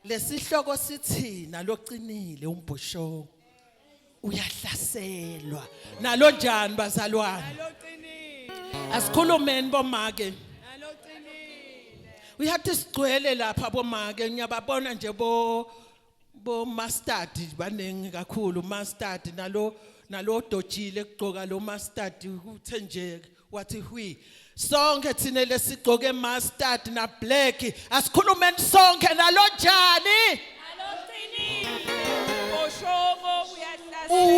Lesihloko sithi Nalocinile Umbhoshongo uyahlaselwa. Nalo njani bazalwane? Nalocinile. Asikhulumeni bomake. Nalocinile. Uyathi sigcwele lapha bomake ngiyababona nje bo mustard banengi kakhulu mustard nalo dojile egqoka lo mustard uthe nje wathi hui sonke thina lesigqoke mustard na black asikhulumeni sonke nalo njani Nalocinile. Umbhoshongo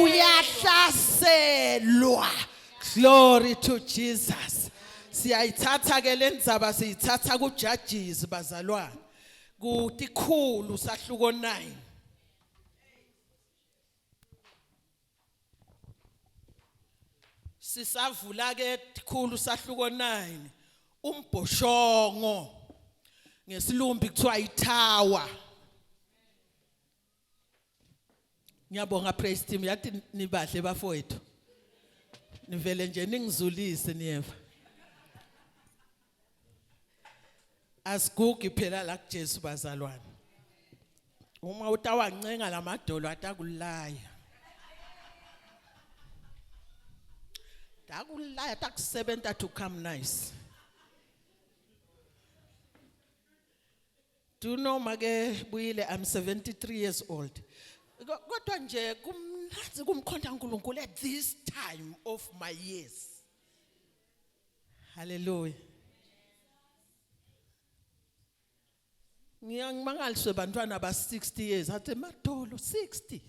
uyahlaselwa. Glory to Jesus. Siyayithatha ke lendzaba siyithatha ku Judges bazalwane kuTikhulu sahluko 9. Sisavula ke Tikhulu sahluko 9 Umbhoshongo ngesilumbi kuthiwa itower. Ngiyabonga praise team yathi nibahle bafowethu. Nivele nje ningizulise niyeva. Asigugi phela la kuJesu bazalwane. Uma utawancenga lamadolo atakulaya. Takulaya takusebenta to come nice. Do you know make buyile I'm 73 years old. Kodwa nje kumnazi kumkhonza uNkulunkulu at this time of my years. Hallelujah. Ngiyangimangaliswe bantwana ba 60 years athi madolo 60.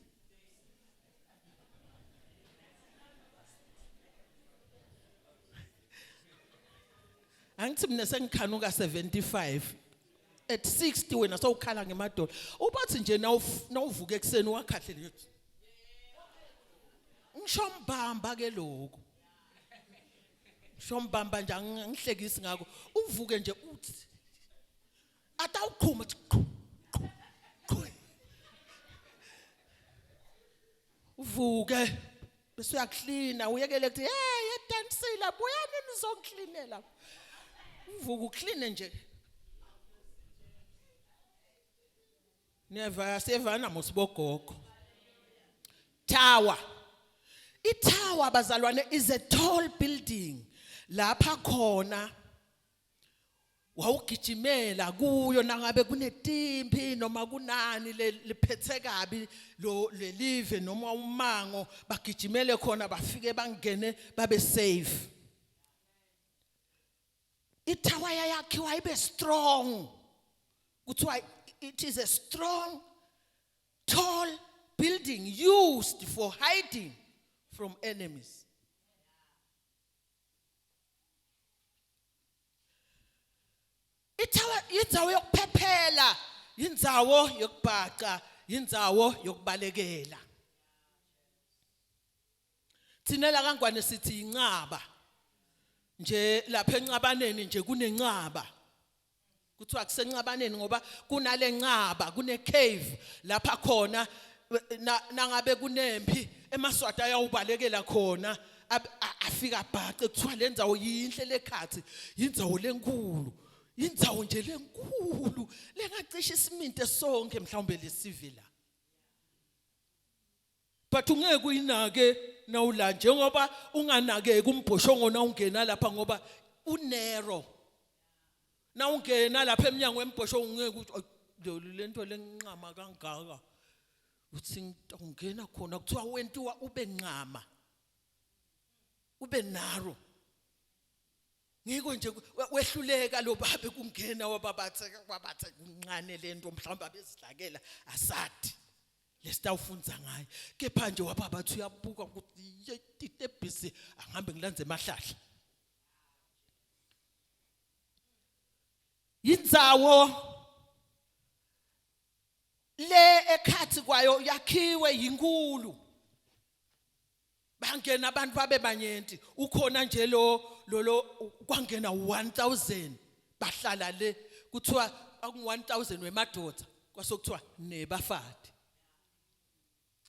Angithi mina sengikhanuka 75. At 60 wena sowukhala ngemadolo. Ubathi nje nawuvuka ekseni wakhahle lethi. Ngishombamba ke lokho. Shombamba nje angihlekisi ngako. Uvuke nje uthi atawuqhuma uvuke bese uyaklina uyekele ukuthi hey edansila buyani nizongklinela uvuka ukline nje never sevana mosibogogo tower. Itower bazalwane is a tall building lapha khona wawugijimela kuyo nangabe kunetimpi noma kunani lephethe kabi lo lelive noma umango bagijimele khona bafike bangene babe safe. Itower yakhiwa ibe strong kuthiwa it is a strong tall building used for hiding from enemies. Indzawo yokuphephela, indzawo yokubhaqa, indzawo yokubalekela. Thina la kaNgwane sithi incaba. Nje lapha encabaneni nje kunencaba. Kuthiwa kusencabaneni ngoba kunale ncaba, kune cave lapha khona nangabe kunempi emaswati ayawubalekela khona afika bhaqa kuthiwa lenzawo yinhle lekhathi, indzawo lenkulu. Indzawo nje lenkulu lengacisha isiminte sonke mhlawumbe lesivila. But ungeke uyinake nawula njengoba unganake kumbhoshongo na ungena lapha ngoba unero. Na ungena lapha eminyango wembhoshongo ungeke ukuthi lento lenqama kangaka. Uthi ungena khona kuthiwa wentiwa ube nqama. Ube naro. Ngiko nje wehluleka lo babe kungena wabathe kunqane lento mhlawumbe abesidlakela asathi lesitawufunza ngayo kepha nje wababathi uyabuka ukuthi yitebhisi angihambe ngilanze emahlahla. Indzawo le ekhathi kwayo yakhiwe yinkulu. Bangena abantu babe banyenti ukhona nje lo kwangena 1000 bahlala le kuthiwa aku 1000 wemadoda kwasokuthiwa nebafati.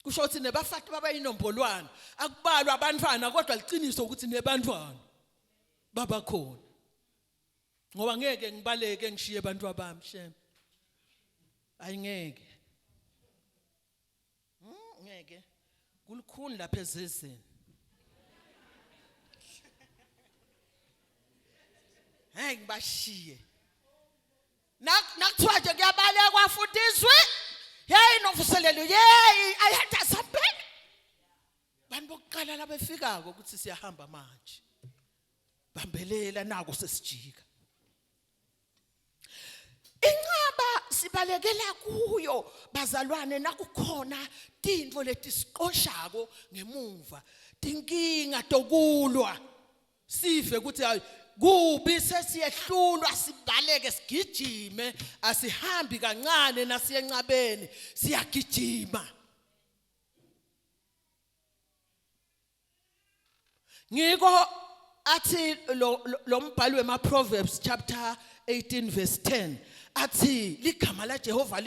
Kusho ukuthi nebafati baba inombolwana akubalwa abantwana kodwa liqiniso ukuthi nebantwana baba khona. Ngoba ngeke ngibaleke ngishiye abantu abami shem. ayingeke ngeke kulukhuni lapha ezizeni hey ngibashiye nakuthiwa nje kuyabalekwa fundiswe hey novuselelo hey ayatha something bantu bokuqala labefikako ukuthi siyahamba manje bambelela nako sesijika inqaba sibalekela kuyo bazalwane nakukhona tintfo letisiqoshako ngemuva tinkinga tokulwa sive ukuthi kubi sesiyehlulwa sibaleke sigijime asihambi kancane nasiyencabeni siyagijima ngiko athi lo mbhalo wema Proverbs chapter 18 verse 10 athi ligama la Jehova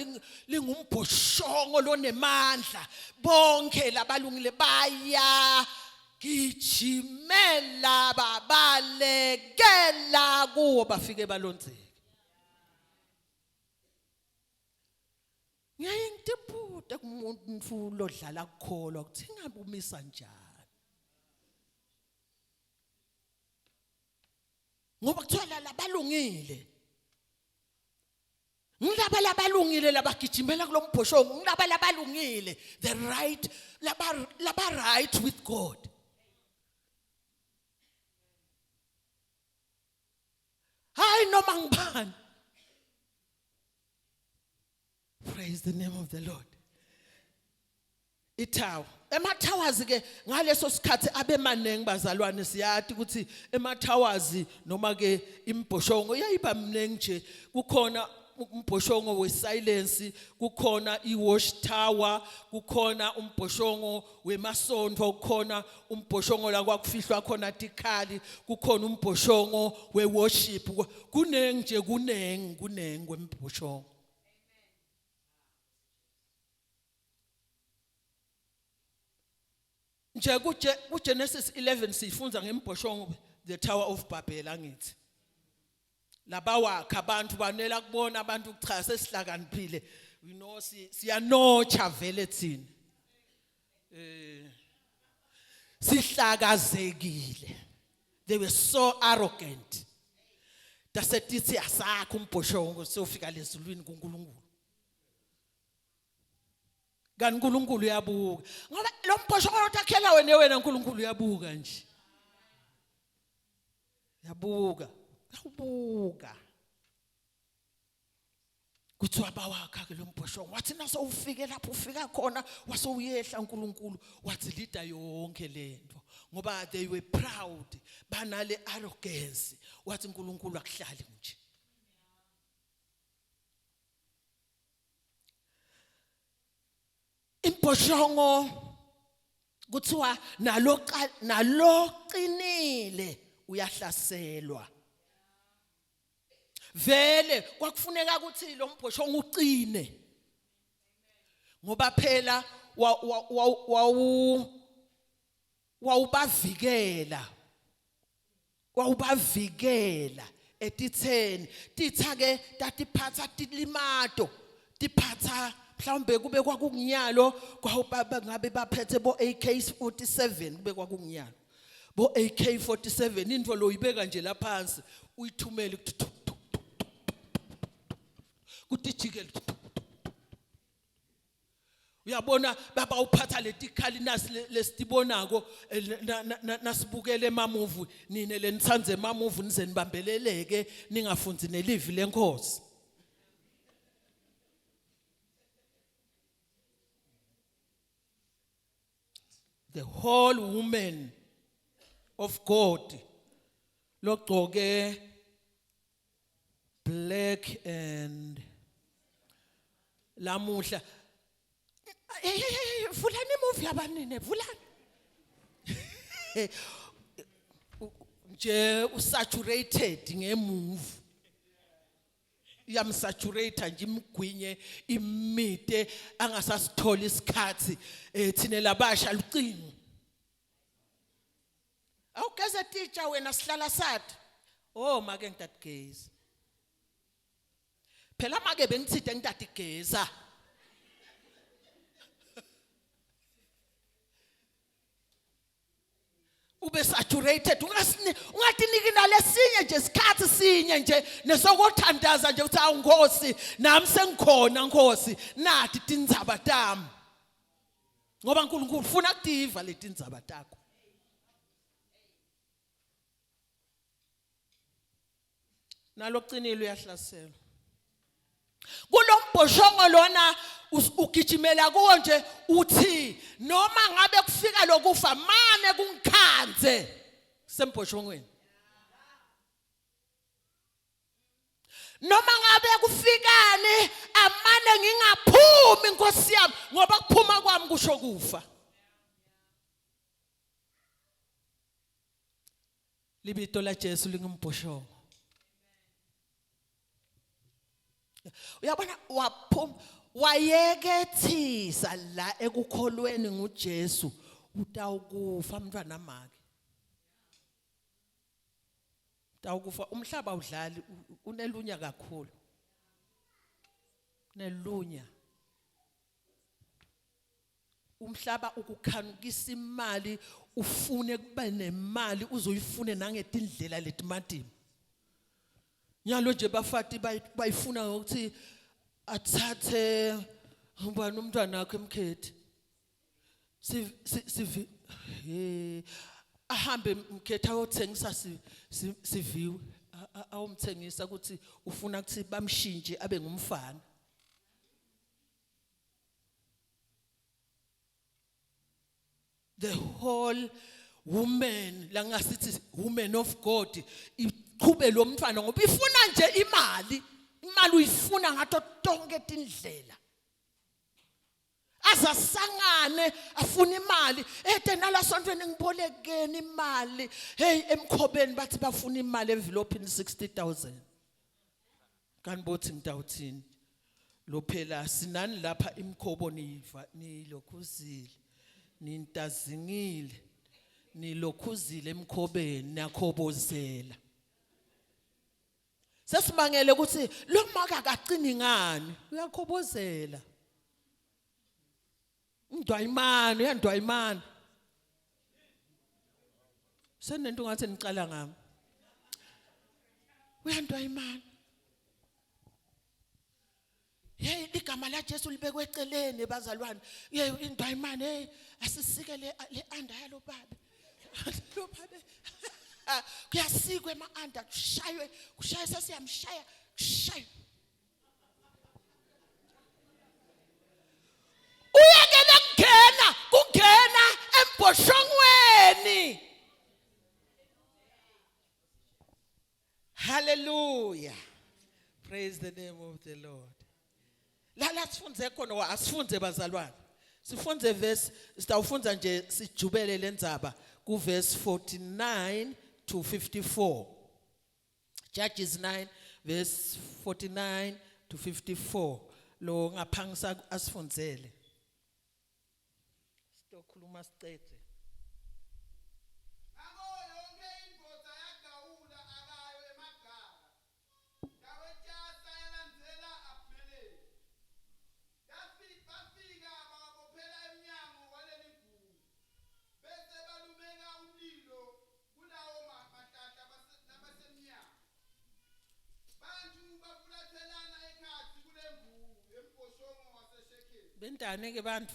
lingumbhoshongo lonemandla bonke labalungile baya gijimela babalekela kuwo bafike balonzeke ngiyayingitiputa kumuntu lodlala kukholwa ukuthi ngabumisa njani ngoba kuthiwa labalungile ngilaba labalungile labagijimela kulombhoshongo ngilaba labalungile the right laba right with God hayi noma ngibani praise the name of the Lord ithawa emathawazi ke ngaleso sikhathi abemanengi bazalwane siyathi ukuthi emathawazi noma ke imbhoshongo yayiba mnengi nje kukhona umbhoshongo wesilence kukhona iwash tower kukhona umbhoshongo wemasonto kukhona umbhoshongo la kwakufihlwa khona tikhali kukhona umbhoshongo weworship kunengi nje kunengi kwembhoshongo nje kuGenesis 11 sifunza ngembhoshongo the Tower of Babel angithi labawakha abantu banela kubona abantu cha sesihlakaniphile we know siyanocha vele thina sihlakazekile they were so arrogant dasetithi asakho umbhoshongo sofika lezulwini kuNkulunkulu kanti uNkulunkulu uyabuka ngoba lo mbhoshongo otakhela wena uNkulunkulu uyabuka nje yabuka ubuka kuthiwa bawakha ke lo mbhoshongo wathi naso ufike lapho ufika khona wasowuyehla uNkulunkulu wathi lida yonke lento ngoba they were proud banale arrogance wathi uNkulunkulu akuhlali nje imbhoshongo kuthiwa nalocinile uyahlaselwa vele kwakufuneka ukuthi lo mbhoshongo uqine ngoba phela wawubavikela etitheni titha ke tatiphatha tilimato tiphatha mhlawumbe kube kwakunginyalo kwababa ngabe baphethe bo AK47 kube kwakunginyalo bo AK47 into lo uyibeka nje la phansi uyithumele kutijikele uyabona baba uphatha letikhali nasi lesitibonako nasibukele emamuvi nine lenitsanze emamuvi nize nibambeleleke ningafunzi nelivi lenkosi the whole woman of God logcoke black and lamuhla vulani movie yabanene vulani nje usaturated ngemove iyamsaturate nje imgwinye imite angasasithola isikhathi thine labasha lucingo awugeza teacher wena sihlala sathi oh make ngitati gezi phela make bengithide ngitati geza ube saturated ungatiniki nalesinye nje isikhathi sinye nje nesokuthandaza nje uthi awunkosi nami sengikhona nkosi nathi tindzaba tami ngoba uNkulunkulu ufuna kutiva leti ndzaba takho Nalocinile uyahlaselwa kulombhoshongo lona ugijimela kuwo nje uthi noma ngabe kufika lokufa mane kungikhanze sembhoshongweni noma ngabe kufikani amane ngingaphumi inkosi yami ngoba kuphuma kwami kusho kufa libito la Jesu lingumbhoshongo uyabona wayekethisa la ekukholweni nguJesu utawukufa mntwana make utawukufa umhlaba udlali unelunya kakhulu nelunya umhlaba ukukhanukisa imali ufune kube nemali uzoyifune nangetindlela letimatini nyalo nje bafati bayifuna ukuthi athathe ubani umntwana wakhe emkhethi sivi ahambe mkhetha ayothengisa siviwe awumthengisa ukuthi ufuna ukuthi bamshintshe abe ngumfana the whole woman la ngasithi woman of God iqhube lo mfana ngoba ifuna nje imali uyifuna ngato tonke tindlela azasangane afuna imali nala sontweni ngibolekeni imali hey emkhobeni bathi bafuna imali envelope 60,000 kanbothi ngitawuthini lo phela sinani lapha imkhobo nilokhuzile nintazingile nilokhuzile emkhobeni nakhobozela sesimangele ukuthi lo maka akacini ngani uyakhobozela uyandwayimana senento ngathi nicala ngami uyandwayimana hey igama la Jesu libekwe eceleni bazalwane hey indwayimana hey asisike le anda yalo baba lo baba kuyasikwe ema-anda kushaywe sesiyamshaya kushaywe uyekele kungena embhoshongweni hallelujah praise the name of the Lord la sifunze khona asifunze bazalwane sifunze verse sitawufunza nje sijubele lendzaba ku verse 49 to 54 Judges 9 verse 49 to 54 lo ngaphangisa asifundzele sitokhuluma sicede bentane ke bantu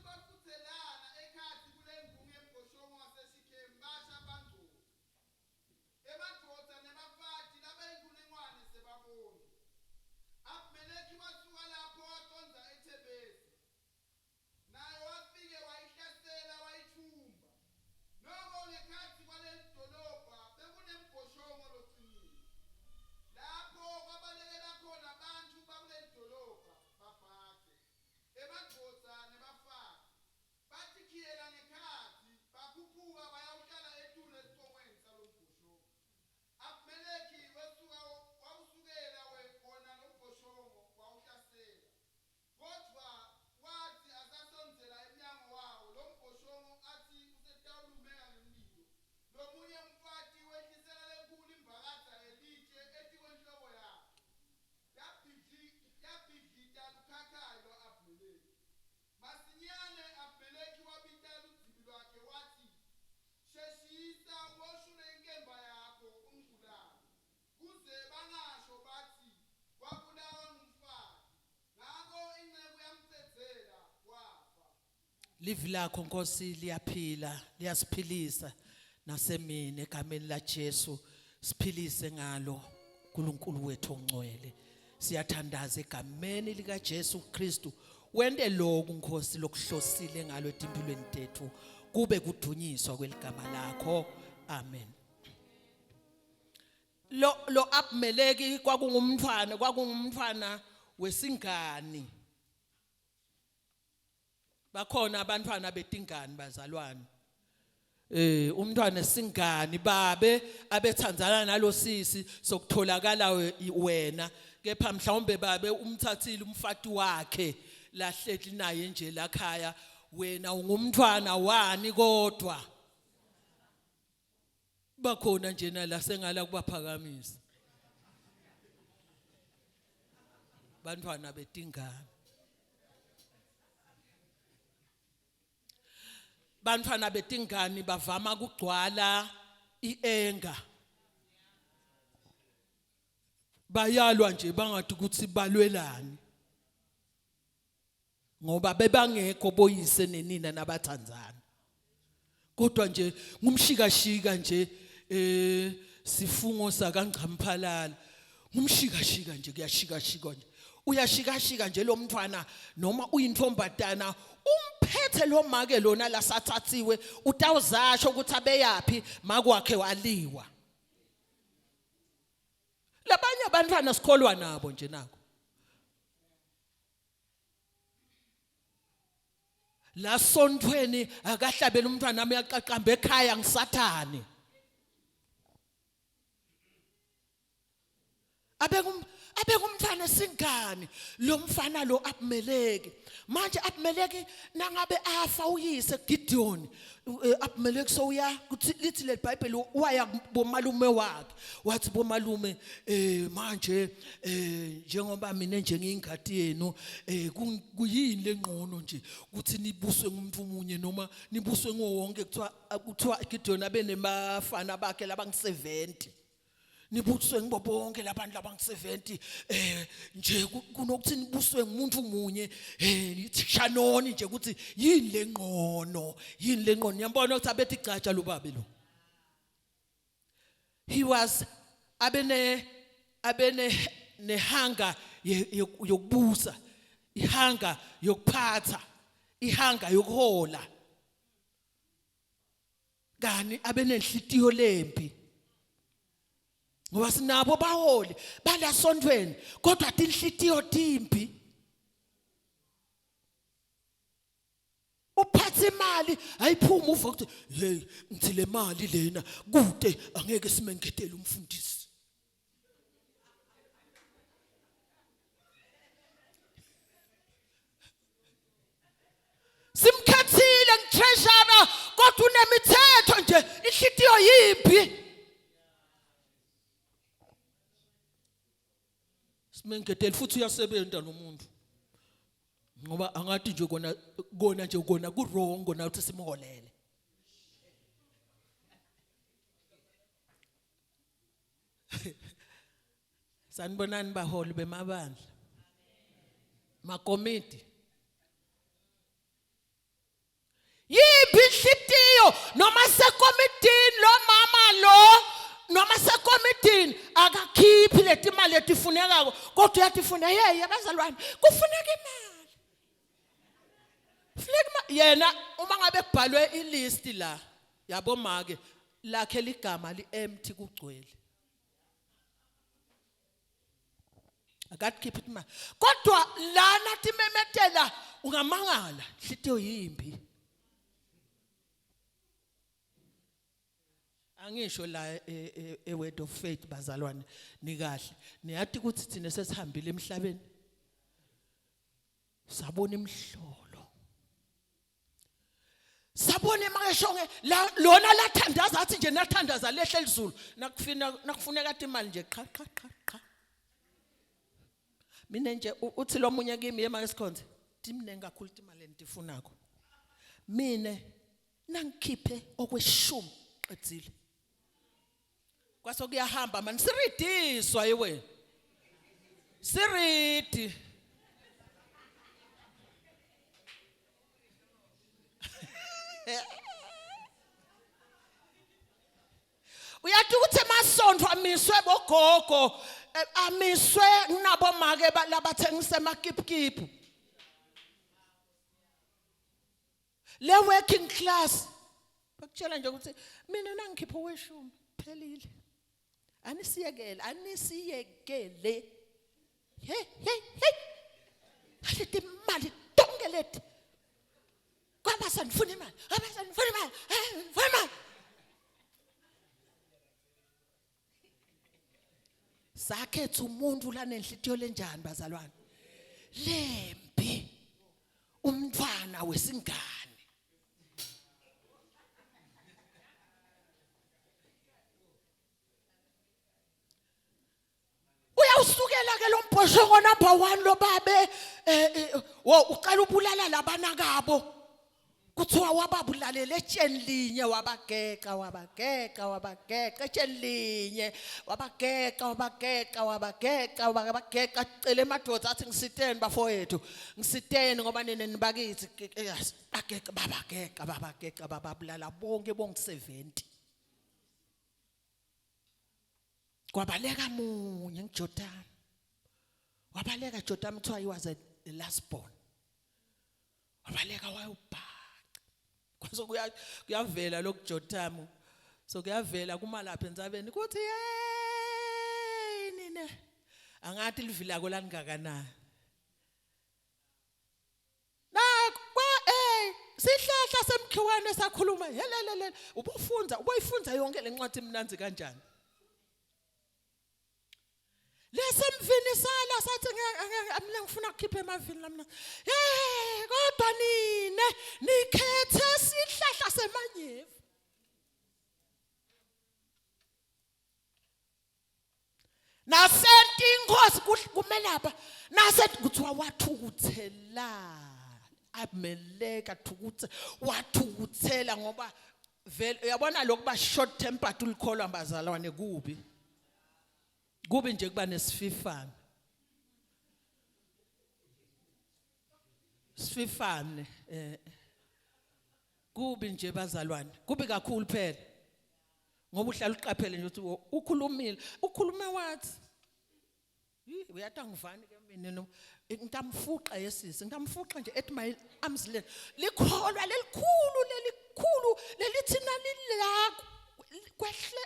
bafuthelana ekhathi kulengungu embhoshongo wasesikhemi basha bangcola emadvodza nebafati labayinkulungwane sebabona Abimeleki wasuka lapho waqonda eThebesi naye wafike wayihlasela wayithumba noko ngekhathi kwalelidolobha bekunembhoshongo locinile lapho kwabalekela Live lakho Nkosi liyaphila, liyasiphilisa nasemini egameni la Jesu siphilise ngalo uNkulunkulu wethu ongcwele. Siyathandaza egameni lika Jesu Kristu. Wende lokhu Nkosi lokuhlosile ngalo etimpilweni tethu. Kube kudunyiswa kweligama lakho. Amen. Lo Abimeleki kwakungumntwana wesingani. Bakhona abantwana betingane bazalwane. Umntwana esingani babe abethandzana nalo sisi sokutholakala wena kepha mhlawumbe babe umthathile umfati wakhe lahleli naye nje lakhaya wena ungumntwana wani kodwa bakhona nje nala sengala kubaphakamisa bantwana betingane. Bantwana betingane bavama kugcwala ienga. Bayalwa nje bangathi ukuthi balwelani. Ngoba bebangekho boyise nenina nabathandzana. Kodwa nje ngumshikashika nje sifungo sakangcamphalala. Ngumshikashika nje kuyashikashika nje. Uyashikashika nje lo mntwana noma uyintombatana umphethe lo make lona lasathathiwe utawuzasho ukuthi abeyapi makwakhe waliwa. Labanye abantwana sikholwa nabo nje nako. La sontweni akahlabela umntwana nami yaqaqamba ekhaya ngisathane. Abengumntwana esingane lo mfana lo Abimeleki. Manje Abimeleki nangabe afa uyise Gideon. Abimeleki soya kuthi lithi le Bible waya bomalume wakhe. Wathi bomalume manje njengoba mina nje ngingadi yenu kuyini lengqono nje ukuthi nibuswe ngumuntu umunye noma nibuswe ngowonke kuthiwa Gideon abenemafana bakhe labangu-70. Nibuswe ngibo bonke labantu labangu-70 nje kunokuthi nibuswe ngumuntu munye shanoni nje ukuthi yini lengqono yambona ukuthi abethi icatsha lubabe lo. He was abene nehanga yokubusa, ihanga yokuphatha, ihanga yokuhola. Kani abenenhlitiyo lempi. Ngoba sinabo baholi bala sontweni kodwa tinhlitiyo timpi. Uphathe imali ayiphuma uva ukuthi hey ngithi le mali lena kude angeke simengetele umfundisi. Simkhathile ngitreasure kodwa unemithetho nje inhlitiyo yimpi. Mengetele futhi uyasebenza nomuntu ngoba angathi nje kona kurongo nathi simholele. Sanibonani baholi bemabandla makomiti yiphi inhlitiyo noma sekomitini lo mama lo noma sekomitini akakhiphi leti imali etifunekako kodwa uyatifuna hey abazalwane kufuneka imali. Yena uma ngabe kubhalwe ilist la yabo make lakhe ligama li-empty kugcwele. Akakhiphi imali kodwa lana timemetela ungamangala inhlitiyo yimbi. Angisho la word of faith bazalwane nikahle niyathi ukuthi thina sesihambile emhlabeni sabona imhlolo sabona emakeshonge lona lathandaza athi nje nathandaza lehle elizulu nakufuneka kathi imali nje qha. Mina nje uthi lo munye kimi yema Sikhondze timne ngakhulu imali entifunako mina nangikhiphe okweshumi qedzile. Kwasokuyahamba manje siridiswa yiwe. Siridi. Uyathi ukuthi emasonto amiswe bogogo, amiswe nabo make labathengisa emakipkipu. Le working class bakutshela nje ukuthi mina nangikhipha weshumi phelile. Anisiyekele. Hey. Alithi imali tonke lethi. Kwaba sanifuna imali. Sakhetha umuntu la nenhlitiyo lenjani bazalwane. Lempi. Umntwana wesingane. Uyawusukela ke lo Umbhoshongo number 1 lo babe uqala ubulala labana kabo. Kuthiwa wababulalela etsheni linye wabageka etsheni linye wabageka cele emadoda athi ngisiteni bafowethu ngisiteni ngoba nene nibakithi babageka bababulala bonke 70 kwabaleka munye ngiJotam wabaleka Jotam kuthiwa he was the last born wabaleka wayobha so kuyavela lokuJotam so kuyavela kumalapha enzabeni kuthi hey nina angathi livilako langakanani na kwa sihlahla semkhiwane sakhuluma helelele uboyifunza yonke lencwadi emnanzi kanjani lesemvini sala sathi mina ngifuna ukukhipha emavini lamna kodwa nine nikhethe sihlahla semanyevu nasethi inkosi kumelapha nasethi kuthiwa wathukuthela ameleka wathukuthela ngoba vele uyabona lokuba short tempered ulikholwa bazalwane kubi nje kuba nesififane kubi nje bazalwane kubi kakhulu phela ngoba uhlala uqaphele nje ukuthi ukhulume wathi uyathi angivani ke mina ngitamfuqa yesisi ngitamfuqa nje at my arms length likholwa lelikhulu lelithina lila kwehle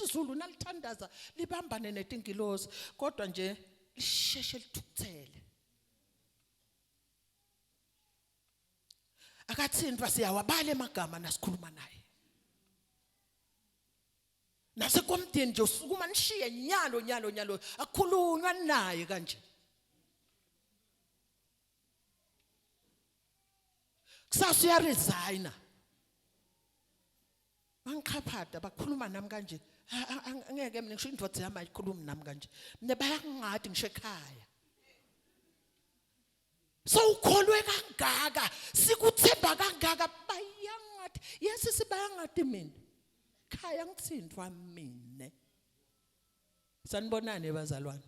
izulu nalithandaza libambane netingilozi kodwa nje lisheshe lithukuthele akathindwa siyawabala emagama nasikhuluma naye nasekomdeni nje usukuma nishiye nyalo akhulunywa naye kanje kusasa uyaresigna bangiqhaphada bakhuluma nami kanje angeke mina ngisho indvodza yami ayikhulumi nami kanje mina bayangathi ngisho ekhaya so ukholwe kangaka sikuthemba kangaka bayangathi yesi sibayangathi mina ekhaya ngithindwa mina sanibonane bazalwane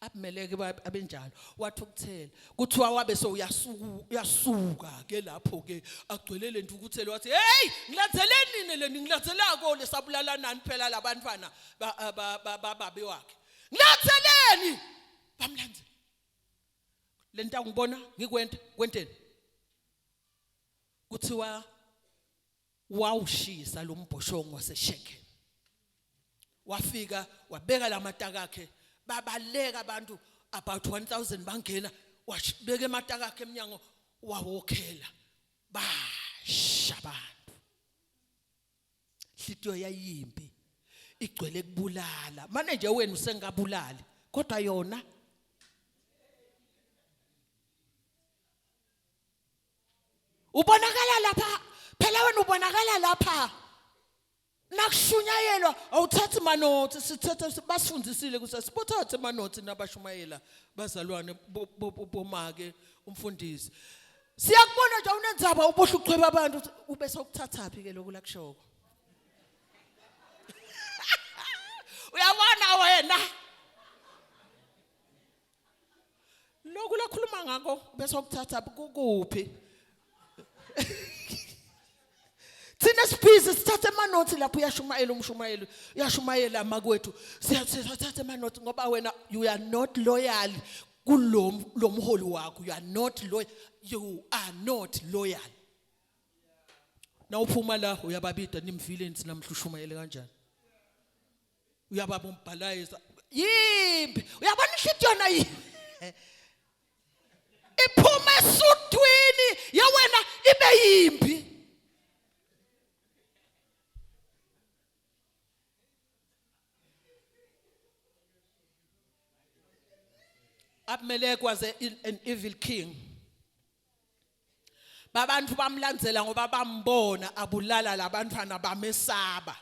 abumeleke abenjalo wathi ukuthela kuthiwa wabe so uyasuka ke lapho ke agcwelele ntukuthelo wathi hey ngilandzeleni nini leni ngilandzelako lesabulala nani phela labantwana bababe wakhe ngilandzeleni bamlandze lenta ngibona kwenteni kuthiwa wawushisa lo Umbhoshongo waseSheke wafika wabeka lamataka akhe babaleka abantu about 1000 bangena wabeka emataka akhe eminyango wawokhela basha abantu hlitiyo yayimbi igcwele kubulala manje nje wena usengabulali kodwa yona ubonakala lapha phela wena ubonakala lapha nakushunyayelwa awuthatha manothi sithatha basifundisile kusasibothathe manothi nabashumayela bazalwane bomake umfundisi siyakubona nje unenzaba ubohla uqhweba abantu ube sokuthathaphi ke lokhu lakushoko uyabona wena lokhu lakhuluma ngako bese ukuthathaphi kukuphi sibhizi sithathe amanothi lapho uyashumayela umshumayeli uyashumayela makwethu siyathatha amanothi ngoba wena you are not loyal kulomholi wakho you are not loyal na uphuma la uyababida nimvile nithi namhla ushumayele kanjani uyababa umbhalayiza yimbi uyabona ihlithi yona iphuma esudwini yawena ibe yimbi Abimelech was an evil king. Babantu bamlandzela ngoba bambona abulala labantwana bamesaba.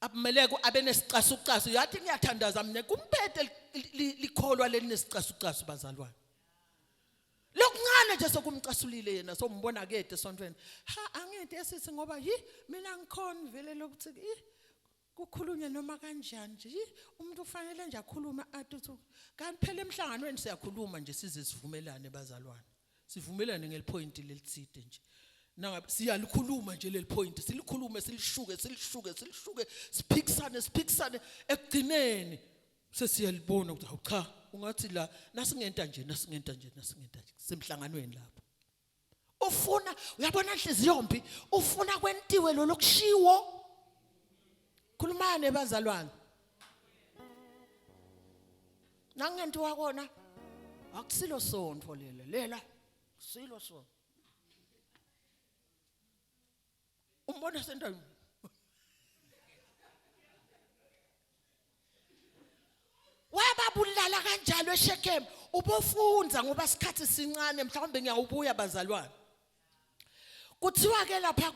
Abimelech abenesicasucasu yathi ngiyathandaza mina kumphethe likholwa lenesicasucasu bazalwane. Lokungane nje sokumcasulile yena sombona kede sontweni. Angeke esithi ngoba mina ngikhona vele lokuthi kukhulunywa noma kanjani nje umuntu ufanele nje akhuluma athi kanti phela emhlanganweni siyakhuluma nje size sivumelane bazalwane sivumelane ngelipoint lelitside nje nangabe siyalikhuluma nje lelipoint silikhulume silishuke siphikisane ekugcineni sesiyalibona ukuthi hawu cha ungathi la nasingenta nje semhlanganweni lapho ufuna uyabona inhliziyo yombi ufuna kwentiwe lo lokushiwo khulumane bazalwane nangento wakona akusilo sonto lela silo sonto umbona sendaweni wababulala kanjalo eShekem ubofunza ngoba isikhathi sincane mhlawumbe ngiyawubuya bazalwane kuthiwa ke lapha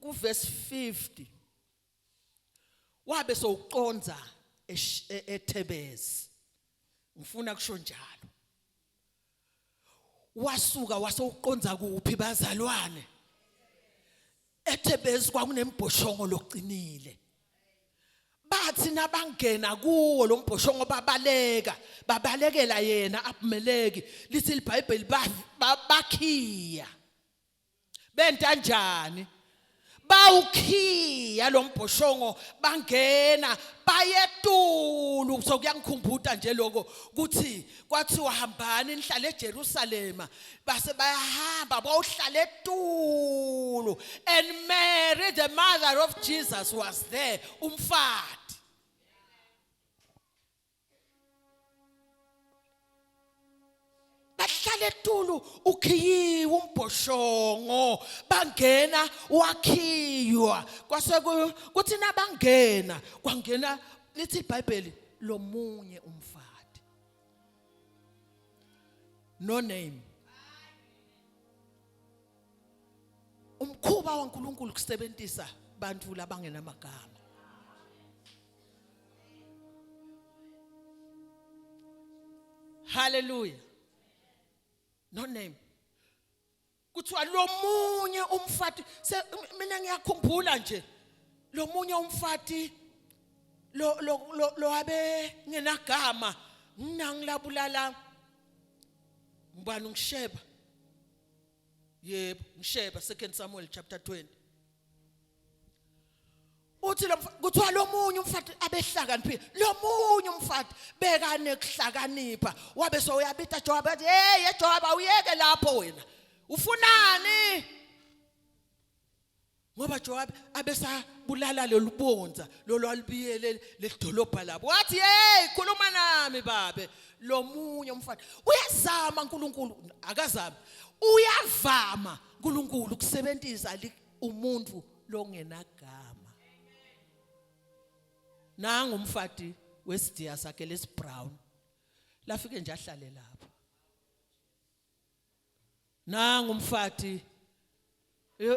ku verse 50 wabe sowuqonza eThebezi ngifuna kusho njalo wasuka wasowuqonza kuphi bazalwane eThebezi kwakunembhoshongo loqinile bathi nabangena kuwo lo mbhoshongo babalekela yena Abimeleki lithi iBhayibheli bakhiya benta njani bawukhiya lo mbhoshongo bangena bayetulu sokuyangikhumbuta nje lokho kuthi kwathiwa hambani nihlale eJerusalema base bayahamba bawuhlala etulu and Mary the mother of Jesus was there umfati bahlala etulu ukhiyiwe umbhoshongo bangena wakhiywa kwase kuthi nabangena kwangena lithi iBhayibheli lomunye umfati no name umkhuba waNkulunkulu kusebenzisa bantu labangena amagama hallelujah no name kuthiwa lomunye umfati mina ngiyakhumbula nje lomunye umfati lo abe ngenagama ngingilabulala ngibani ngisheba yebo ngisheba 2 Samuel chapter 20 uthi kuthiwa lomunye umfati abehlakaniphile lomunye umfati bekane kuhlakanipha wabe so uyabita Joab athi hey Joab awuyeke lapho wena ufunani ngoba Joab abesabulala lolubonza lolwalibiyele ledolobha labo wathi hey khuluma nami babe lomunye umfati uyazama uNkulunkulu akazami uyavama uNkulunkulu kusebenzisa umuntu longenagama nanga umfati wesidiya sakhe lesibrown lafike nje ahlale lapha nanga umfati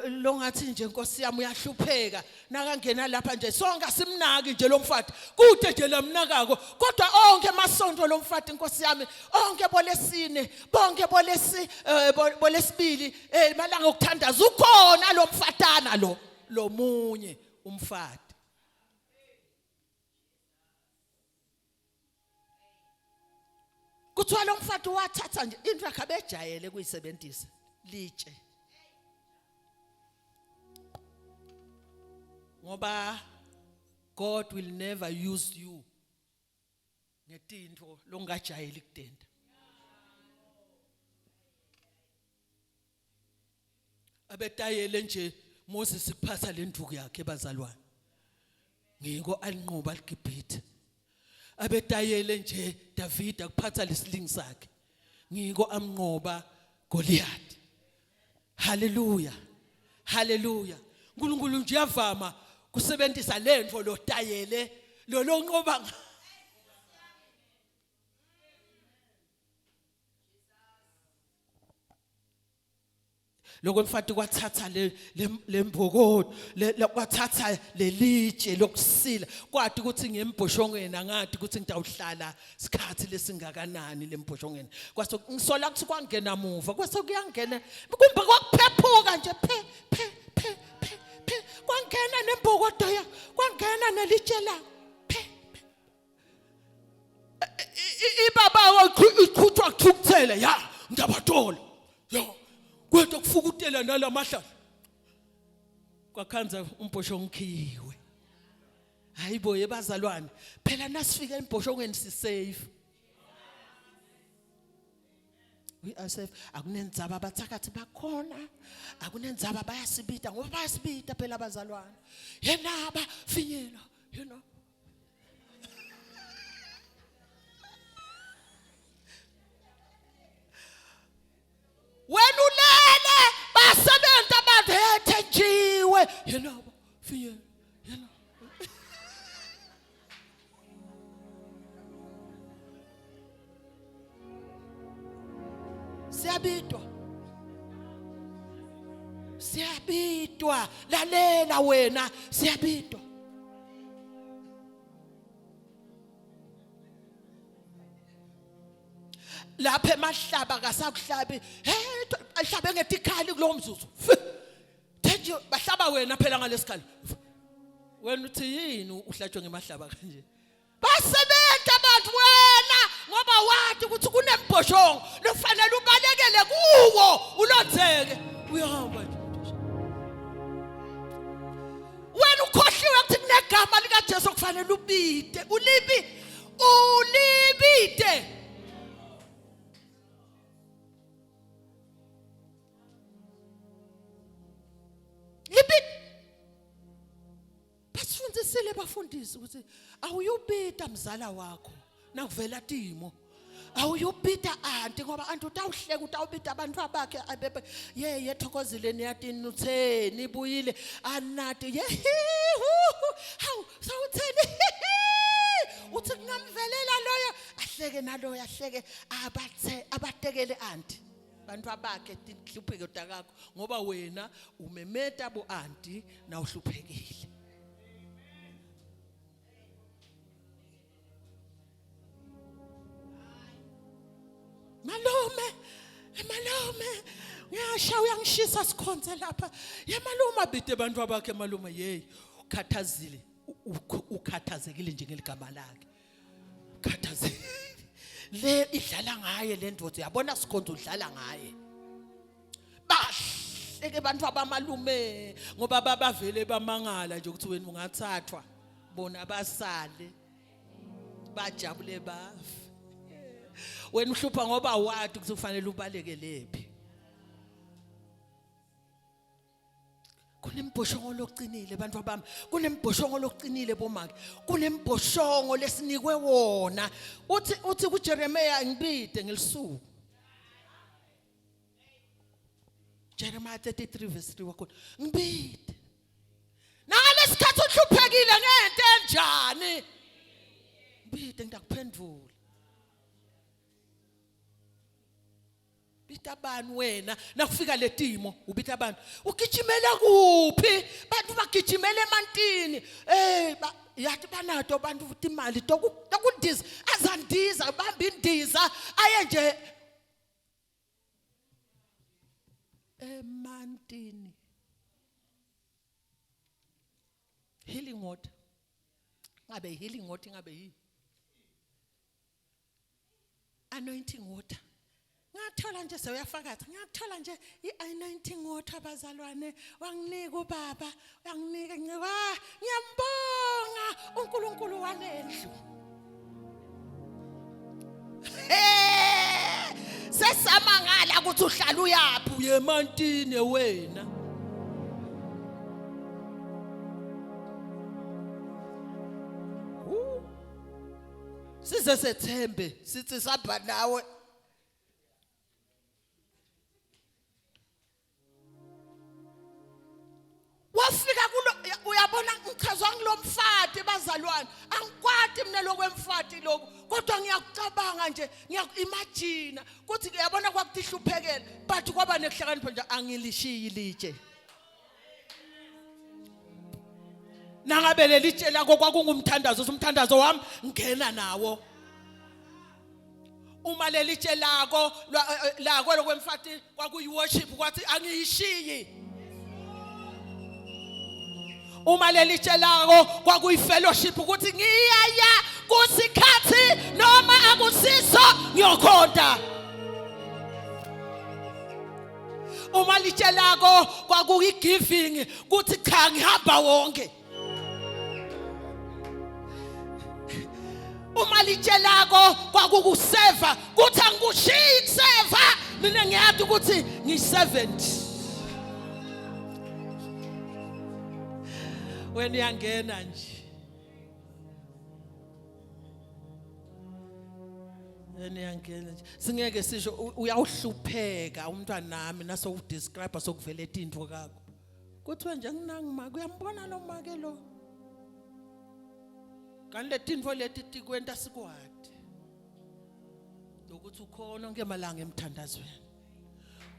longathi nje Nkosi yami uyahlupheka nakangena lapha nje sonke simnaki nje lo mfati kude nje lamnakako kodwa onke emasonto lo mfati Nkosi yami onke bolesine bonke bolesibili malanga okuthandaza ukhona lo mfatana lo munye umfati kuthiwa lo mfati wathatha nje into yakhe abejayele kuyisebenzisa litshe ngoba God will never use you ngetinto longajayeli kutenda. Abetayele nje Moses kuphatha lenduku yakhe bazalwane. Ngiko alinqoba liGibhithe. Abetayele nje David akuphatha lesilingi sakhe. Ngiko amnqoba Goliath. Hallelujah. Hallelujah. uNkulunkulu nje uyavama kusebenzisa lento lo tayele lo lonqoba. Lokho mfati kwathatha lembokoti kwathatha lelitshe lokusila kwathi ukuthi ngembhoshongweni angathi ukuthi ngitawuhlala isikhathi lesingakanani lembhoshongweni kwase ngisola ukuthi kwangena emuva kwase kuyangena kumbe kwakuphephuka nje phe kwangena nembokodo ya kwangena nelitshe la ibaba iqhuthwa kuthukthele ya ngiyabatola yo kodwa kufukutela nalamahlala kwakhanza umbhoshongo khiwe. Hayibo yebazalwane phela nasifika embhoshongweni si safe. We are safe. Akunenzaba abathakathi bakhona. Akunenzaba bayasibita ngoba bayasibita phela abazalwane. Yena bafinyela, you know. When ulele basebenza badethe njiwe yena finyela yena siyabitwa lalela wena siyabitwa. Lapha emahlaba kasakuhlabi ahlabe ngetikhali kulo mzuzu thenje bahlaba wena phela ngalesikhala wena uthi yini uhlatshwe ngemahlaba kanje basebenza abantu wena ngoba wathi ukuthi kunembhoshongo lofanele ubalekele kuwo ulodzeke uyahamba nje wena ukhohliwe ukuthi kunegama lika Jesu kufanele ubite ulibite. Basifundisile bafundisi ukuthi awuyubita mzala wakho nakuvela timo. Awuyubita anti ngoba anti utawuhleka utawubita abantu abakhe abebe yethokozile niyathini utheni ibuyile anathi hawu sawutheni uthi kungamvelela loyo ahleke naloyo ahleke abatekele anti bantu abakhe tinhlupheke utakakho ngoba wena umemeta bo anti na uhluphekile. Malume ngiyasha uyangishisa Sikhondze lapha ye malume abide abantu abakhe malume hey ukhathazile ukhathazekile nje ngeligama lakhe ukhathazekile le idlala ngaye le ndoda yabona Sikhondze udlala ngaye bahleke abantu abamalume ngoba babavele bamangala nje ukuthi wena ungathathwa bona basale bajabule bafi wena uhlupha ngoba wathi ukuthi kufanele ubaleke lephi. Kunembhoshongo lokucinile bantu abami kunembhoshongo lokucinile bomake kunembhoshongo lesinikwe wona uthi kuJeremiah ngibide ngelisuku Jeremiah 33 verse 3 wakhona ngibide nangalesikhathi uhluphekile ngento enjani ngibide ngidakuphendula. Bitabani wena nakufika letimo ubita abantu ugijimela kuphi bantu bagijimela emantini yathi banato abantu futhi imali tokundiza azandiza bamba indiza aye nje emantini. Healing water ngabe healing water ngabe yi anointing water ngathola nje sewuyafakaza ngathola nje i-anointing water abazalwane wanginika ubaba wanginika ngiyambonga uNkulunkulu walendlu sesamangala ukuthi uhlala uyaphi uyemantini wena size sethembe sithi sabha nawe wafika kulo uyabona ngichazwa ngilomfati bazalwane angikwati mina lokwemfati lokho kodwa ngiyakucabanga nje ngiyakuimagine ukuthi uyabona kwakutihluphekela but kwaba nekuhlakanipha nje angilishiyi litshe nangabe lelitshe lakho kwakungumthandazo umthandazo wami ngena nawo uma lelitshe lakho lokwemfati kwakuyi worship kwathi angiyishiyi uma lelitshe lakho kwakuyi fellowship ukuthi ngiyaya kusikhathi noma akusiso ngiyokhonta uma litshe lakho kwakuyi giving ukuthi cha ngihamba wonke uma litshe lakho kwakukuseva kuthi angikushiyi kuseva mina ngiyazi ukuthi ngi-servant wena uyangena nje wena uyangena nje singeke sisho uyawuhlupheka umntwana nami naso udescribe sokuvela etinto kakho kuthiwe nje nginangimake uyambona lo make lo kanti letinto leti tikwenta sikwade ukuthi ukhona onke malanga emthandazweni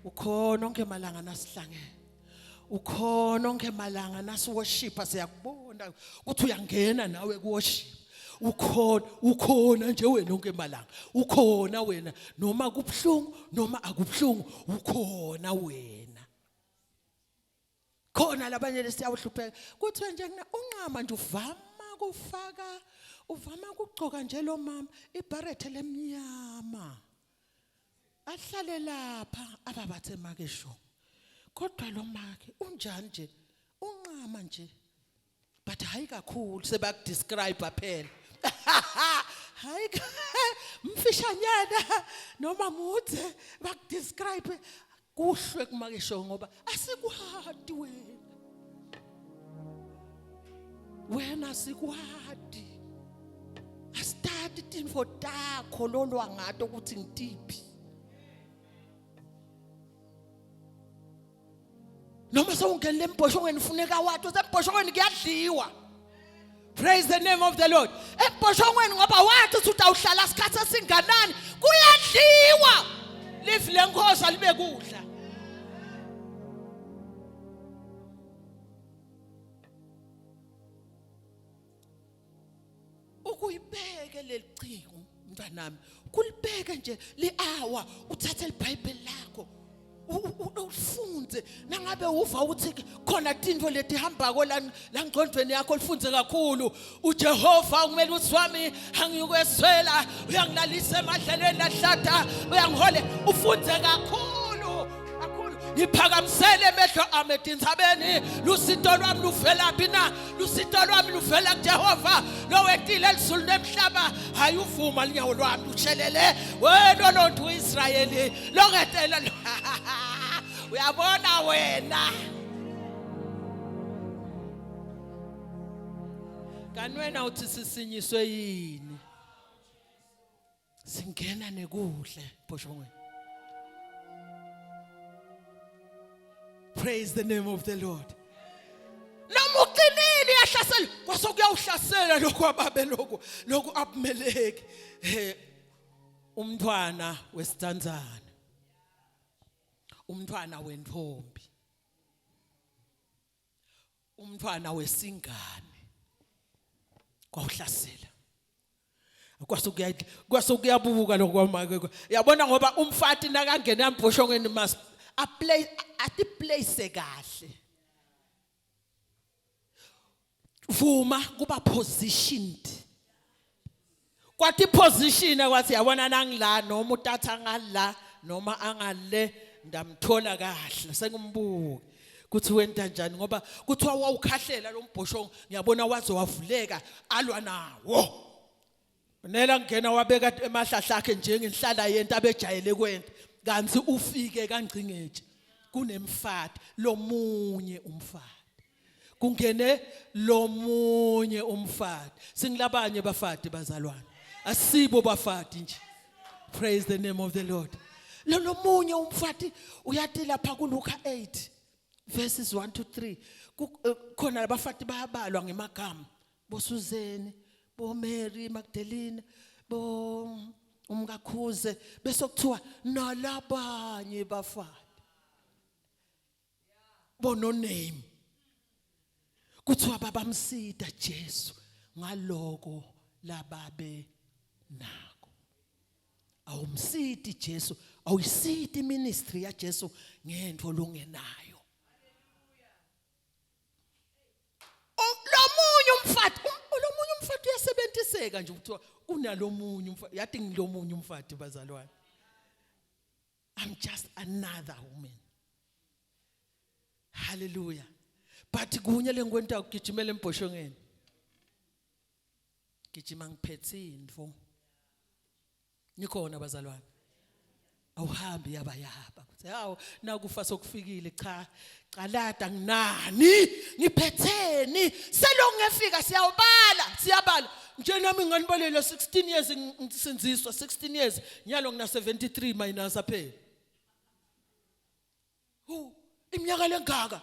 ukhona onke malanga nasihlangene ukhona onke malanga nasiworship siyakubona ukuthi uyangena nawe kuworship ukhona nje wena onke malanga ukhona wena noma kubhlungu noma akubhlungu ukhona wena khona labanye lesiyawuhlupheka kuthiwe nje unqama nje uvama ukugcoka nje lo mama ibarethe lemnyama ahlale lapha ababathe makesho kodwa lo make unjani nje unqama nje but hayi kakhulu sebakudescribe phela hayi mfishanyana noma muthe bakudescribe kuhlwe kumakesho ngoba asikwadi wena sikwadi asithathe izinto takho lolwa ngato ukuthi ngitiphi noma sewungenele embhoshongweni ufuneka wathi usembhoshongweni kuyadliwa praise the name of the Lord embhoshongweni ngoba wathi uthi utawuhlala isikhathi esinganani kuyadliwa live lenkosi libe kudla ukuyibeke lelicingo mntanami kulibeke nje li-hour uthathe iBhayibheli lakho ufunze nangabe uva ukuthi khona tinto leti hambako la ngqondweni yakho lifunze kakhulu uJehova kumele uthi wami angiyukweswela uyangilalisa emadlelweni lahlada uyangihole ufunze kakhulu ngiphakamisele emehlo ami edinzabeni lusito lwami luvelaphi na lusito lwami luvela kuJehova lo wetile elizulu nemhlaba hayi uvuma linyawo lwami ushelele wena lonto uIsrayeli loketela uyabona wena kanwena uthi sisinyiswe yini singena nekudle Umbhoshongweni. Praise the name of the Lord. Noma uqinile uyahlasela kwasokuyawuhlasela lokho ababe lokho abumeleki umntwana wesitanzana umntwana wentombi umntwana wesingane kwawuhlasela kwasukuyabuka lokwamake yabona ngoba umfati nakangena Umbhoshongweni must place kahle vuma kuba positioned kwathi position kwathi yabona nangila noma utatha ngala noma angale ndamthola kahle sengimbuke kuthi wenta njani ngoba kuthiwa wawukhahlela lo mbhoshongo ngiyabona waze wavuleka alwa nawo nela ngena wabeka emahlahla akhe njengenhlala yento abejayele kwenta kanti ufike kangcingeje kunemfati lomunye umfati kungene lomunye umfati singilabanye bafati bazalwane asibo bafati nje praise the name of the Lord lo lomunye umfati uyathi lapha kuLuka 8 verses 1 to 3 khona abafati bayabalwa ngemagama boSuzene bo Mary Magdalene bo umkakhuze bese kuthiwa nalabanye bafati bono name kuthiwa babamsida Jesu ngaloko lababe nako awumsidi Jesu awuyisidi ministry ya Jesu ngento longenayo lomunye umfati uyasebentiseka nje ukuthiwa unalomunye umfati yathi ngilomunye umfati bazalwane I'm just another woman hallelujah but kunye lengwenta ukugijimela embhoshongeni gijima ngiphethe indvo nikhona bazalwane awuhambi yaba kuthi hawo nakufa sokufikile cha qalada nginani ngiphetheni selongefika siyabala nje nami nganibalele 16 years ngisenziswa 16 years nyalo ngina 73 minus aphela iminyaka lengaka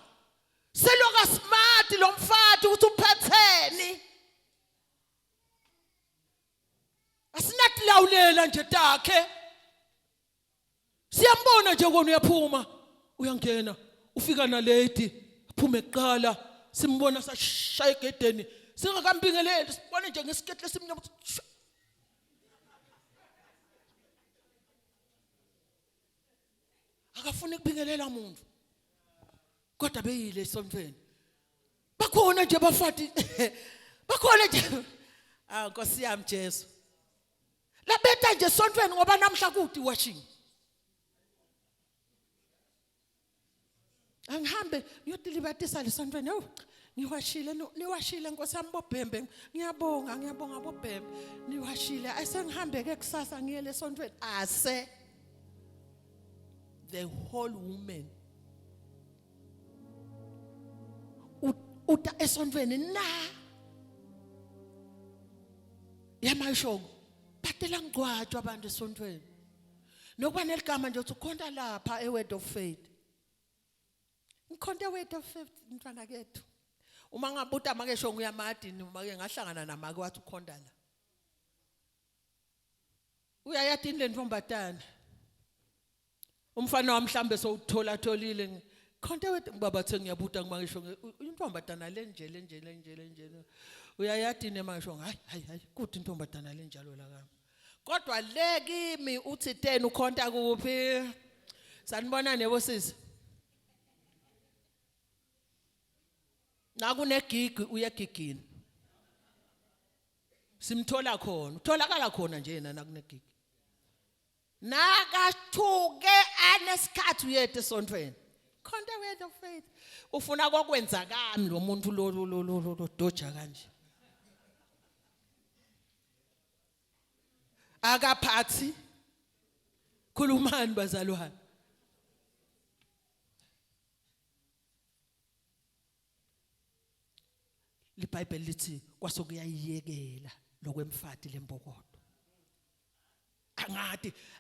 seloka smart lo mfati uthi uphetheni asinathi lawulela nje takhe siyambona nje kona uyaphuma uyangena ufika na lady aphume eqala simbona sashaya egedeni singakambingeleli sibone nje ngesikhetle simnyama akafuni ukubingelela umuntu kodwa beyile esontweni bakhona nje bafati bakhona nje Nkosi yami Jesu labeta nje esontweni ngoba namhla kuthi washing angihambe ngiyodilibatisa lesontweni niwashile Nkosi yami boBhembe ngiyabonga boBhembe niwashile asengihambe ke kusasa ngiye lesontweni ase the whole woman uta esontweni na yamayishongo batela ngcwatshwa abantu esontweni nokuba neligama nje uthi ukhonta lapha eWord of Faith ngikhonta eWord of Faith mntwana kethu uma ngabuta make shongo uyamadini uma ke ngahlangana namake wathi ukhonta la uyayathi le ntombatana umfana wami mhlambe sowuthola khonta eWord baba the ngiyabuta ngimake shongo intombatana lenje uyayathi nemasho hayi kuthi intombatana lenjalo la kami kodwa le kimi uthi 10 ukhonta kuphi sanibona nebo sisi nakunegigi uyagigini simthola khona utholakala khona nje yena nakunegigi nakathuke anesikhathi uyethe esontweni khonta Word of Faith ufuna kokwenzakani lo muntu lo doja kanje akaphathi khulumani bazalwane liBhayibheli lithi kwasokuyayiyekela lokwemfati lembokodo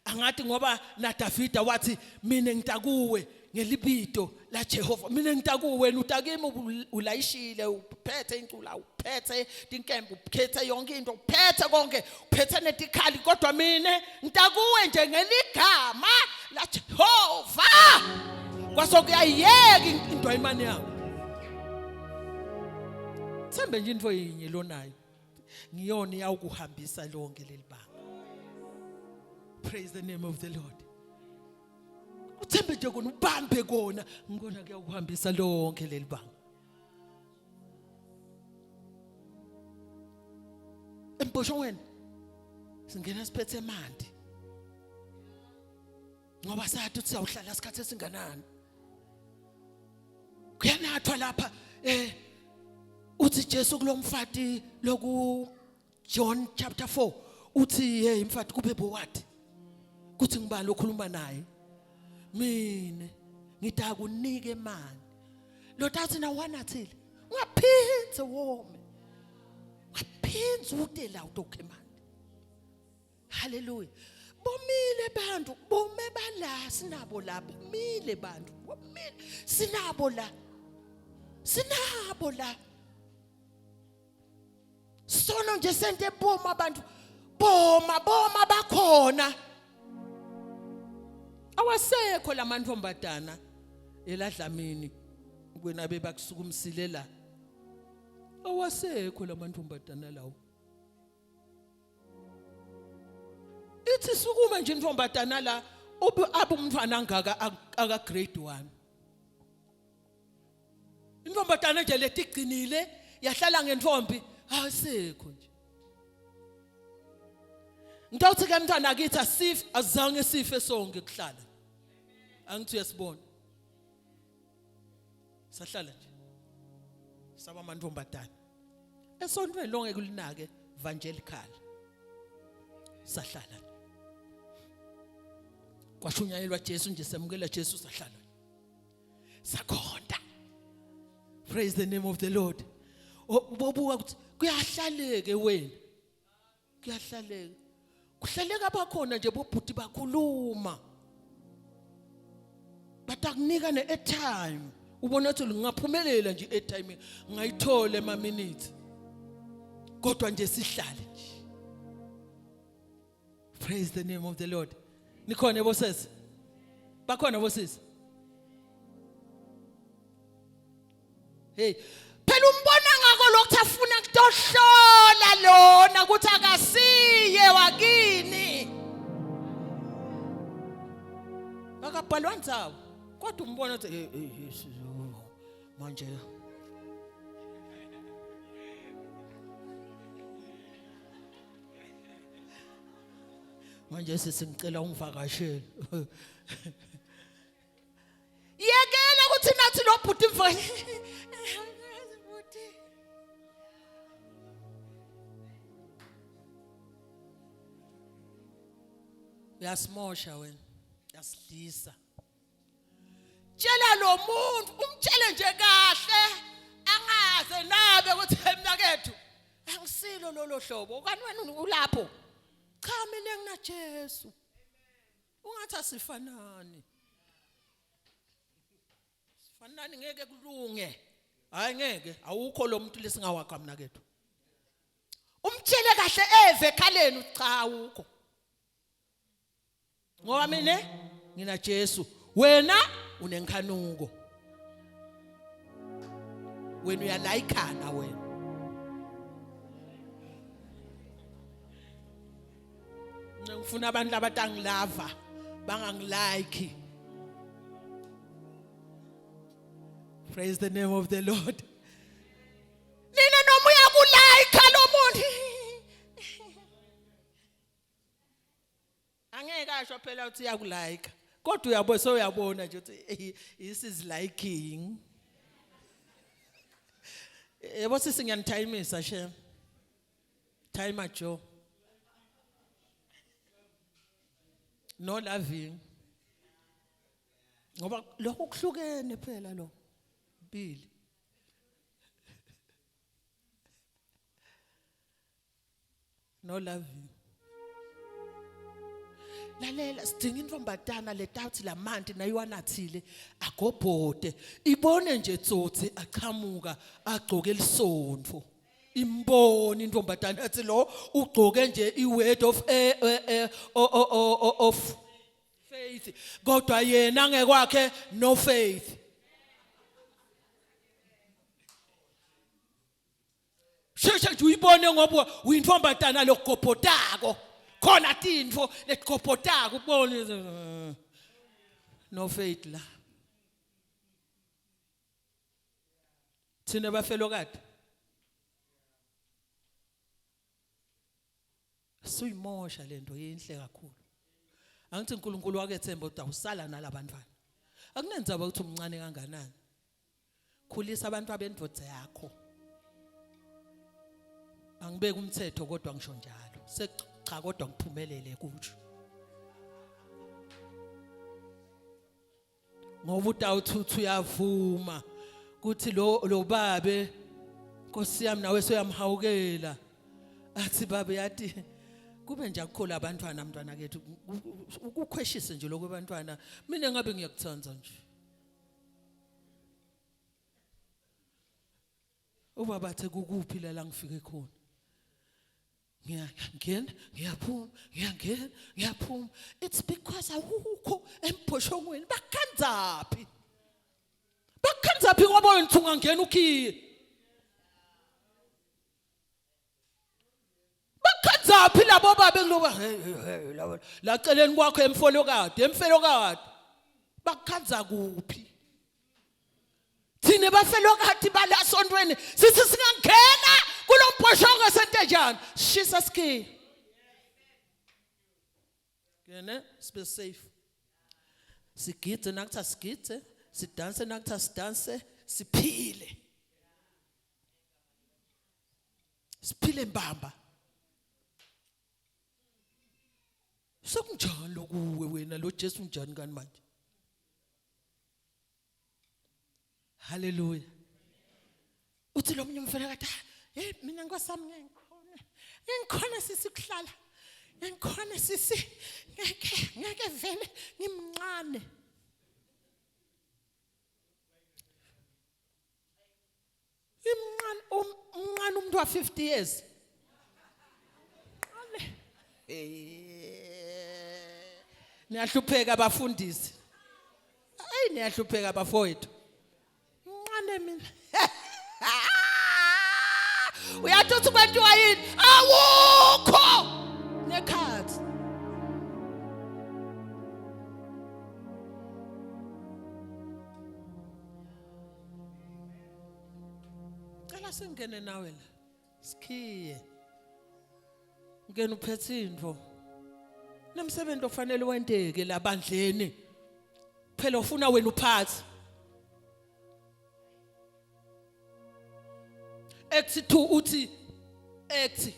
angathi ngoba naDavida wathi mina ngitakuwe ngelibito la Jehova mina ngitakuwe wena utakimi ulayishile uphethe incula uphethe tinkembe uphethe yonke into uphethe konke uphethe netikhali kodwa mina ngitakuwe nje ngeligama la Jehova kwasokuyayiyeka into ayimani yakho Sembe nje into yinye lonayo ngiyona iyawukuhambisa lonke lelibanga praise the name of the Lord uthembe nje kona ubambe kona ngikona kuyakuhambisa lonke lelibanga embhoshongweni singena siphethe mandi ngoba sathi uthi awuhlala isikhathi esinganani kuyanathwa lapha uthi Jesu kulomfati loku John chapter 4 uthi hey mfati kube bowathi kuthi ngibani okhuluma naye mina ngita kunike mani lo tathi na wanathile ungaphinze wome ngaphinze utela utokhemani haleluya bomile bantu bome bala sinabo lapho mile bantu bomile sinabo la sono nje sente boma abantu boma bakhona awasekho lamantombadana eladlamini kwena bebakusukumsile la awasekho lamantombadana lawo ithi sukuma nje intombadana la abumntwana ngaka aka grade 1 intombadana nje letigcinile yahlala ngentombi asekho nje ngitawuthi ke mntwana akithi azange sife sonke kuhlala angithi uyasibona sahlala nje saba amantombadana esontweni lonke kulinake evangelical sahlala kwashunyayelwa Jesu nje semukela Jesu sahlala sakhonda praise the name of the Lord bobuka ukuthi kuyahlaleke wena kuyahlaleka kuhlaleka bakhona nje bobhuti bakhuluma batakunika ne-airtime ubona ukuthi ngingaphumelela nje i-airtime ngayithola ema minutes kodwa nje sihlale nje praise the name of the Lord nikhona bosesi bakhona bosisi hey phela umbona ngako lokho afuna kutohlola lona ukuthi akasiye wakini akabhalwa nzawo kodwa umbona ukuthi manje manje sesingicela ungivakashele yekela ukuthi nathi lo bhuti mfana yasimosha wena yasidlisa tshela lo muntu umtshele nje kahle angaze nabe ukuthi mina kethu angisilo lolo hlobo kanti wena ulapho cha mina ngina Jesu ungathi asifanani sifanani ngeke kulunge hayi ngeke awukho lo muntu lesingawakha mina kethu umtshele kahle eve khaleni cha awukho ngoba mina ngina Jesu wena unenkhanuko wena uyalayikhana wena ngifuna abantu abatangilava bangangilike praise the name of the Lord nina noma uyakulike lo muntu angeke asho phela uthi uyakulike kodwa uyabo soyabona nje ukuthi this is liking yebo sisi ngiyanithayimisa shem timer Joe no loving ngoba lokho kuhlukene phela lo bili no loving lalela sidinga intombadana letawuthi lamanti nayiwanathile agobhode ibone nje tsotsi aqhamuka agcoke elisondvo imboni intombadana athi lo ugcoke nje iword of faith kodwa yena ngekwakhe no faith sheshe nje uyibone ngoba uyintombadana lokugobhodako khona tintfo letigobhodako ubone no faith la thina bafelo kade suyimosha lento yinhle kakhulu Angithi uNkulunkulu wakethemba ukuthi awusala nalabantwana. Akunenzaba ukuthi umncane kanganani. Khulisa abantu abendvodza yakho. Angibeki umthetho kodwa ngisho njalo. Secha kodwa ngiphumelele kusho. Ngoba utawuthi uyavuma kuthi lo babe Nkosi yami nawe soyamhawukela. Athi babe yathi kube nje akukhola abantwana mntwana kethu ukukhweshise nje lokwabantwana mina ngabe ngiyakuthanda nje. Uba bathe kukuphi la ngifike khona. Ngiyangena, ngiyaphuma, ngiyangena, ngiyaphuma. It's because awukho Umbhoshongweni bakhanzaphi. Bakhanzaphi ngoba wena ungangena ukhiye. Bakhanzaphi labo babe kuloba la celeni kwakho emfelokade. Bakhanza kuphi? Thine bafelokade bala sontweni sithi singangena kulombhoshongo sentejana shisa ski. Ngene sibe safe. Sigide nakutha sigide, sidanse nakutha sidanse, siphile. Siphile mbamba. Sokunjalo kuwe wena lo Jesu njani kani manje? Hallelujah. Uthi lo mnye umfelokade hey mina ngosami ngikhona sisi kuhlala. Ngikhona sisi ngeke vele ngimncane. Umncane umuntu wa 50 years. Niyahlupheka abafundisi. Hey niyahlupheka abafowethu. Mncane mina. Uyathi uthi kwenziwa yini? Awukho. Nekhathi. Cela singene nawe la. Sikhiye. Ngene uphethe indvo. Nemsebenzi ofanele wenteke labandleni. Phela ufuna wena uphathi. Act 2 uthi Act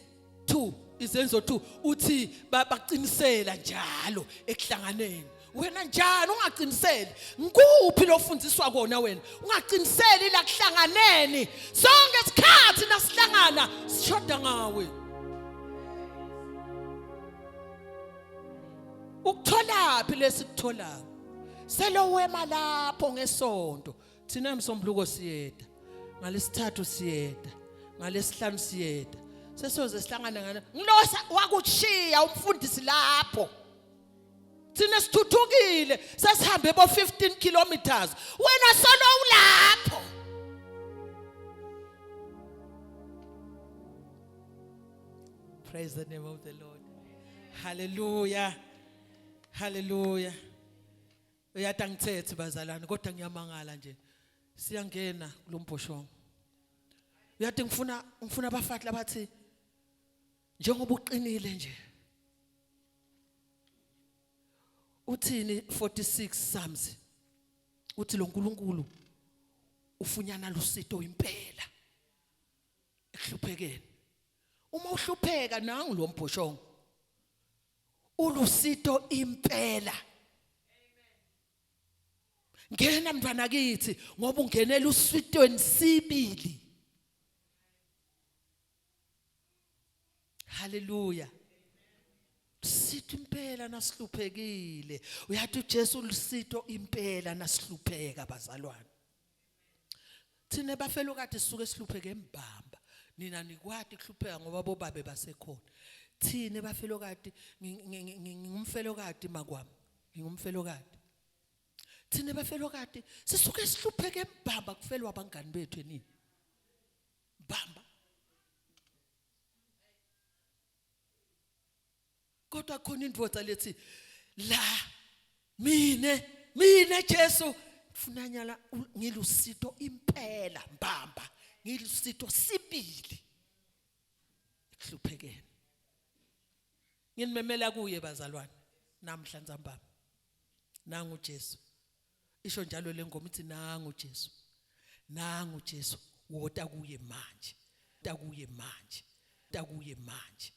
2 izenzo 2 uthi baqinisela njalo ekuhlanganeni. Wena njani ungaqiniseli? Ngikuphi lofundiswa kona wena? Ungaqiniseli la kuhlanganeni. Sonke isikhathi nasihlangana sishoda ngawe. Ukutholaphi lesikutholako? Selo wema lapho ngesonto. Thina emsombuluko siyeda. Ngalesithathu siyeda. Ngalesihlanu siyeda. Sesoze sihlangana ngana. Ngilosa wakutshiya umfundisi lapho. Thina sithuthukile sesihambe bo 15 kilometers. Wena solo ulapho. Praise the name of the Lord. Hallelujah. Hallelujah. Uyathi ngithethe bazalwane kodwa ngiyamangala nje. Siyangena kulombhoshongo. Uyathi ngifuna abafathi labathi njengoba uqinile nje. Uthini 46 Psalms. Uthi lo nkulunkulu ufunyana lusito impela. Ekuhluphekeni. Uma uhlupheka nangu lo mbhoshongo. Ulusito impela. Ngena mntwana kithi ngoba ungenela uswitweni sibili. Hallelujah. Lusito impela nasihluphekile. Uyathi uJesu lusito impela nasihlupheka bazalwane. Thina bafelokade sisuke sihlupheke embamba. Nina nikwati kuhlupheka ngoba bobabe basekhona. Thina bafelokade ngingumfelokade makwami. Ngingumfelokade. Thina bafelokade sisuke sihlupheke embamba kufelwa abangani bethu nini. Bamba. Kodwa khona indvodza lethi la mine Jesu ufuna nyala ngilusito impela mbamba ngilusito sibili ekuhluphekeni. Nginimemela kuye bazalwane namhla nzambama nangu Jesu isho njalo lengoma ithi nangu Jesu wota kuye manje takuye manje